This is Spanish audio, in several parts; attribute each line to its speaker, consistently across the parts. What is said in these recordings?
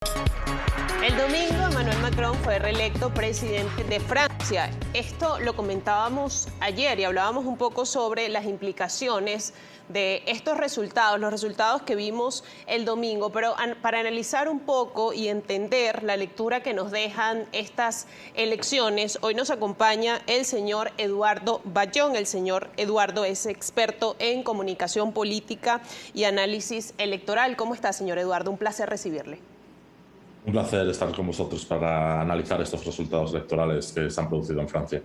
Speaker 1: El domingo, Emmanuel Macron fue reelecto presidente de Francia. Esto lo comentábamos ayer y hablábamos un poco sobre las implicaciones de estos resultados, los resultados que vimos el domingo, pero para analizar un poco y entender la lectura que nos dejan estas elecciones, hoy nos acompaña el señor Eduardo Bayón. El señor Eduardo es experto en comunicación política y análisis electoral. ¿Cómo está, señor Eduardo? Un placer recibirle.
Speaker 2: Un placer estar con vosotros para analizar estos resultados electorales que se han producido en Francia.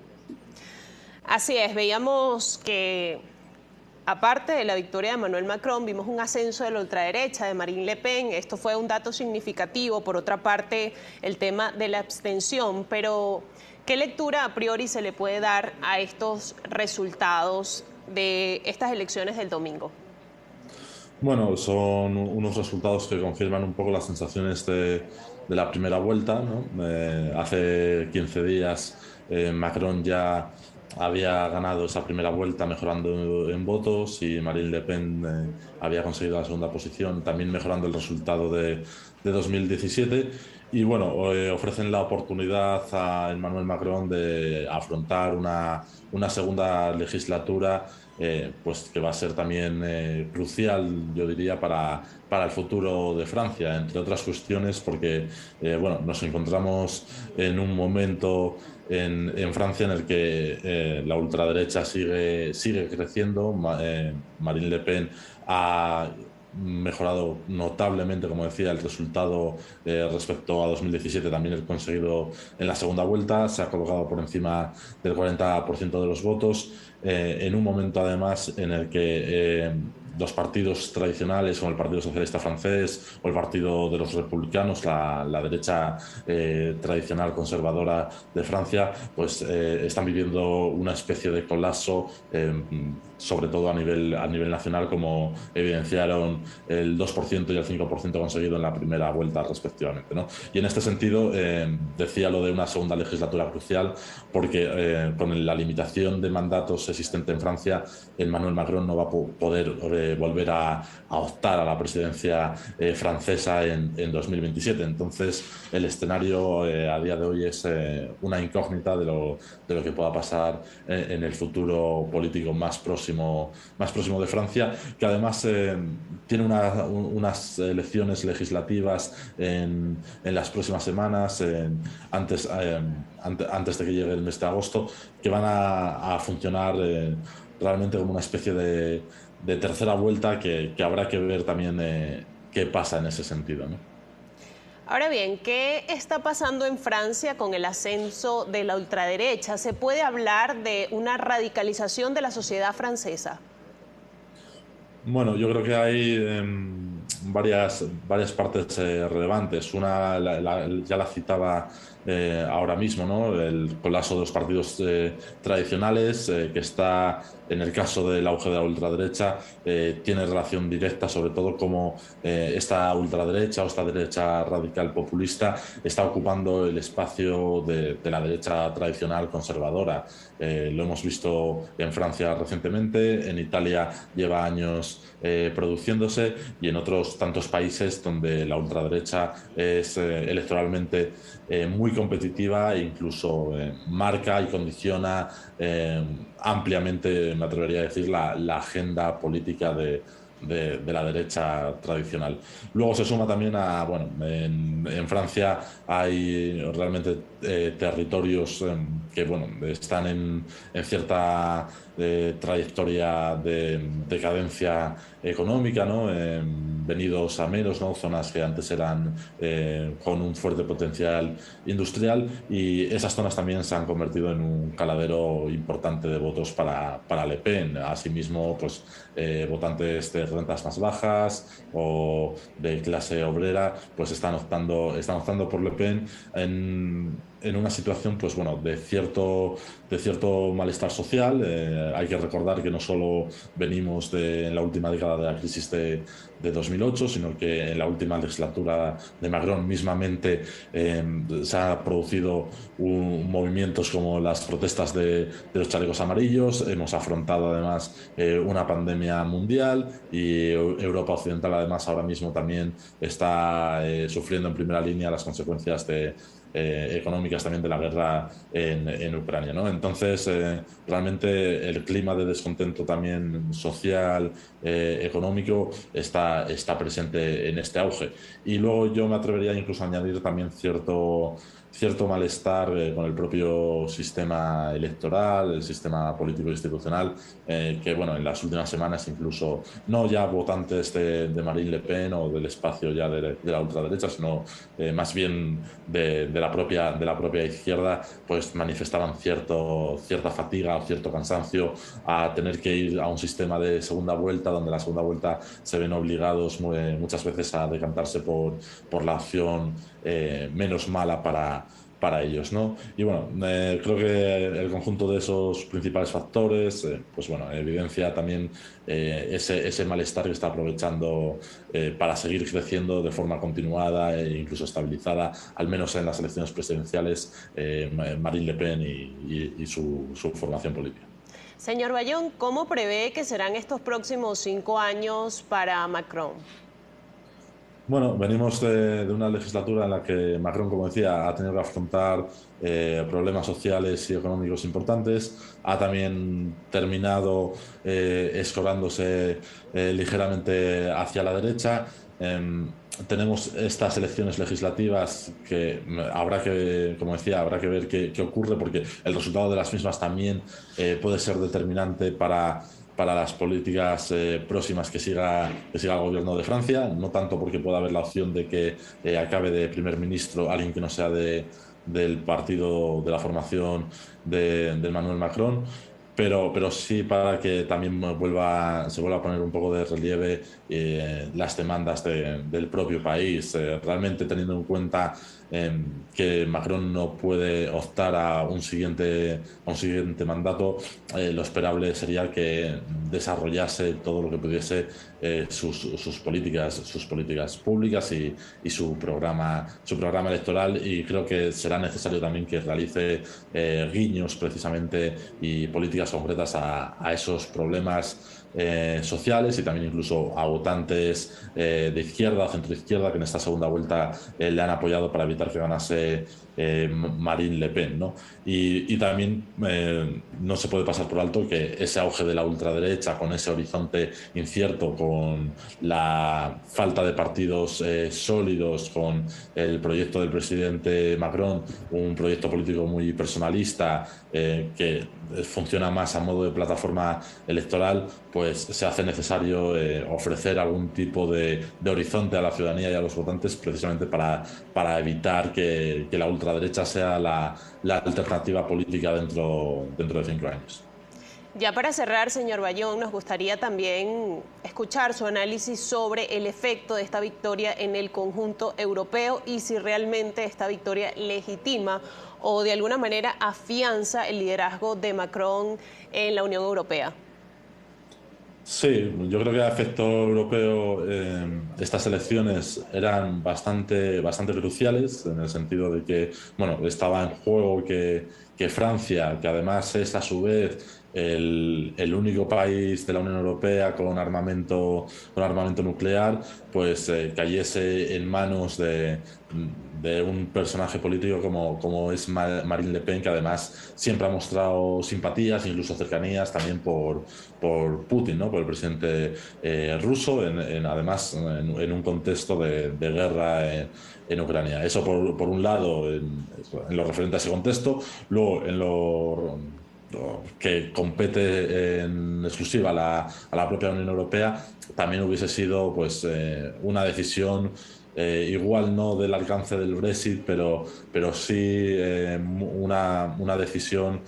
Speaker 1: Así es, veíamos que aparte de la victoria de Emmanuel Macron, vimos un ascenso de la ultraderecha, de Marine Le Pen. Esto fue un dato significativo. Por otra parte, el tema de la abstención. Pero, ¿qué lectura a priori se le puede dar a estos resultados de estas elecciones del domingo?
Speaker 2: Bueno, son unos resultados que confirman un poco las sensaciones de la primera vuelta, ¿no? Hace 15 días Macron ya había ganado esa primera vuelta mejorando en votos y Marine Le Pen había conseguido la segunda posición, también mejorando el resultado de 2017. Y bueno, ofrecen la oportunidad a Emmanuel Macron de afrontar una segunda legislatura pues que va a ser también crucial, yo diría, para el futuro de Francia, entre otras cuestiones, porque bueno, nos encontramos en un momento en Francia en el que la ultraderecha sigue creciendo. Marine Le Pen ha mejorado notablemente, como decía, el resultado respecto a 2017, también el conseguido en la segunda vuelta, se ha colocado por encima del 40% de los votos, en un momento además en el que los partidos tradicionales como el Partido Socialista Francés o el Partido de los Republicanos, la derecha tradicional conservadora de Francia, pues están viviendo una especie de colapso, sobre todo a nivel nacional, como evidenciaron el 2% y el 5% conseguido en la primera vuelta respectivamente, ¿no? Y en este sentido decía lo de una segunda legislatura crucial porque con la limitación de mandatos existente en Francia, Emmanuel Macron no va a poder volver a optar a la presidencia francesa en 2027. Entonces el escenario a día de hoy es una incógnita de lo que pueda pasar en el futuro político más próximo de Francia, que además tiene unas elecciones legislativas en las próximas semanas, antes de que llegue el mes de agosto, que van a funcionar realmente como una especie de tercera vuelta que habrá que ver también qué pasa en ese sentido, ¿no?
Speaker 1: Ahora bien, ¿qué está pasando en Francia con el ascenso de la ultraderecha? ¿Se puede hablar de una radicalización de la sociedad francesa?
Speaker 2: Bueno, yo creo que hay varias partes relevantes. Una ya la citaba ahora mismo, ¿no? El colapso de los partidos tradicionales, que está, en el caso del auge de la ultraderecha, tiene relación directa, sobre todo como esta ultraderecha o esta derecha radical populista está ocupando el espacio de la derecha tradicional conservadora. Lo hemos visto en Francia recientemente, en Italia lleva años produciéndose y en otros tantos países donde la ultraderecha es electoralmente muy competitiva e incluso marca y condiciona ampliamente, me atrevería a decir, la agenda política de la derecha tradicional. Luego se suma también bueno, en Francia hay realmente territorios que, bueno, están en cierta trayectoria de decadencia económica, ¿no? Venidos a menos, ¿no? Zonas que antes eran con un fuerte potencial industrial, y esas zonas también se han convertido en un caladero importante de votos para Le Pen. Asimismo, pues votantes de rentas más bajas o de clase obrera pues están optando por Le Pen en una situación, pues bueno, de cierto malestar social. Hay que recordar que no solo venimos en la última década derivada de la crisis de 2008, sino que en la última legislatura de Macron mismamente se han producido movimientos como las protestas de los chalecos amarillos. Hemos afrontado además una pandemia mundial y Europa Occidental además ahora mismo también está sufriendo en primera línea las consecuencias económicas también de la guerra en Ucrania, ¿no? Entonces, realmente el clima de descontento también social, económico, está presente en este auge. Y luego yo me atrevería incluso a añadir también cierto malestar con el propio sistema electoral, el sistema político institucional, que bueno, en las últimas semanas incluso no ya votantes de Marine Le Pen o del espacio ya de la ultraderecha, sino más bien de la propia izquierda, pues manifestaban cierta fatiga o cierto cansancio a tener que ir a un sistema de segunda vuelta, donde la segunda vuelta se ven obligados muchas veces a decantarse por la opción menos mala para ellos, ¿no? Y bueno, creo que el conjunto de esos principales factores, pues bueno, evidencia también ese malestar que está aprovechando para seguir creciendo de forma continuada e incluso estabilizada, al menos en las elecciones presidenciales, Marine Le Pen y su formación política.
Speaker 1: Señor Bayón, ¿cómo prevé que serán estos próximos 5 años para Macron?
Speaker 2: Bueno, venimos de una legislatura en la que Macron, como decía, ha tenido que afrontar problemas sociales y económicos importantes. Ha también terminado escorándose ligeramente hacia la derecha. Tenemos estas elecciones legislativas que como decía, habrá que ver qué ocurre, porque el resultado de las mismas también puede ser determinante para las políticas próximas que siga el gobierno de Francia, no tanto porque pueda haber la opción de que acabe de primer ministro alguien que no sea del partido de la formación de Emmanuel Macron, pero sí para que también se vuelva a poner un poco de relieve las demandas del propio país, realmente teniendo en cuenta que Macron no puede optar a un siguiente mandato. Lo esperable sería que desarrollase todo lo que pudiese sus políticas públicas y su programa electoral, y creo que será necesario también que realice guiños precisamente y políticas concretas a esos problemas sociales, y también incluso a votantes de izquierda o centroizquierda que en esta segunda vuelta le han apoyado para evitar que ganase Marine Le Pen, ¿no? Y también no se puede pasar por alto que ese auge de la ultraderecha, con ese horizonte incierto, con la falta de partidos sólidos, con el proyecto del presidente Macron, un proyecto político muy personalista que funciona más a modo de plataforma electoral, pues se hace necesario ofrecer algún tipo de horizonte a la ciudadanía y a los votantes, precisamente para evitar que la ultraderecha sea la alternativa política dentro de 5 años.
Speaker 1: Ya para cerrar, señor Bayón, nos gustaría también escuchar su análisis sobre el efecto de esta victoria en el conjunto europeo y si realmente esta victoria legitima o de alguna manera afianza el liderazgo de Macron en la Unión Europea.
Speaker 2: Sí, yo creo que a efecto europeo estas elecciones eran bastante cruciales, en el sentido de que, bueno, estaba en juego que Francia, que además es a su vez el único país de la Unión Europea con armamento nuclear, pues cayese en manos de un personaje político como es Marine Le Pen, que además siempre ha mostrado simpatías, incluso cercanías también por Putin, ¿no? Por el presidente ruso, además en un contexto de guerra en Ucrania. Eso por un lado, en lo referente a ese contexto. Luego, en lo que compete en exclusiva a la propia Unión Europea, también hubiese sido pues una decisión igual no del alcance del Brexit, pero sí una decisión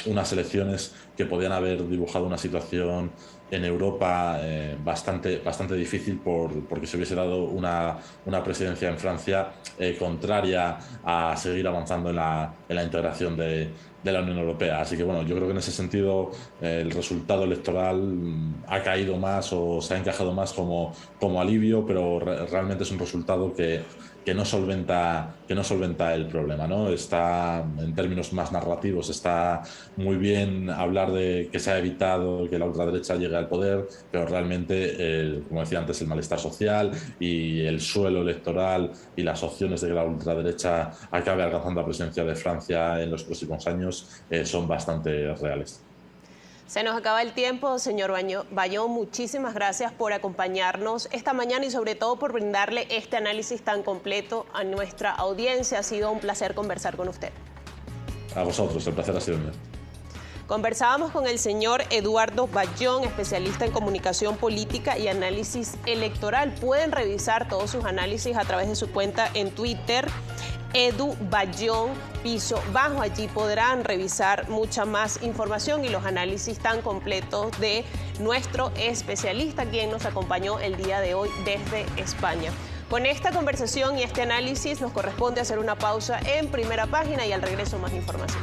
Speaker 2: unas elecciones que podían haber dibujado una situación en Europa bastante difícil porque se hubiese dado una presidencia en Francia contraria a seguir avanzando en la integración de la Unión Europea. Así que bueno, yo creo que en ese sentido el resultado electoral ha caído más o se ha encajado más como alivio, pero realmente es un resultado que no solventa el problema, ¿no? Está, en términos más narrativos, está muy bien hablar de que se ha evitado que la ultraderecha llegue al poder, pero realmente, como decía antes, el malestar social y el suelo electoral y las opciones de que la ultraderecha acabe alcanzando la presidencia de Francia en los próximos años son bastante reales.
Speaker 1: Se nos acaba el tiempo, señor Bayón. Muchísimas gracias por acompañarnos esta mañana y sobre todo por brindarle este análisis tan completo a nuestra audiencia. Ha sido un placer conversar con usted.
Speaker 2: A vosotros, el placer ha sido mío.
Speaker 1: Conversábamos con el señor Eduardo Bayón, especialista en comunicación política y análisis electoral. Pueden revisar todos sus análisis a través de su cuenta en Twitter, EduBayón_. Allí podrán revisar mucha más información y los análisis tan completos de nuestro especialista, quien nos acompañó el día de hoy desde España. Con esta conversación y este análisis nos corresponde hacer una pausa en Primera Página y al regreso más información.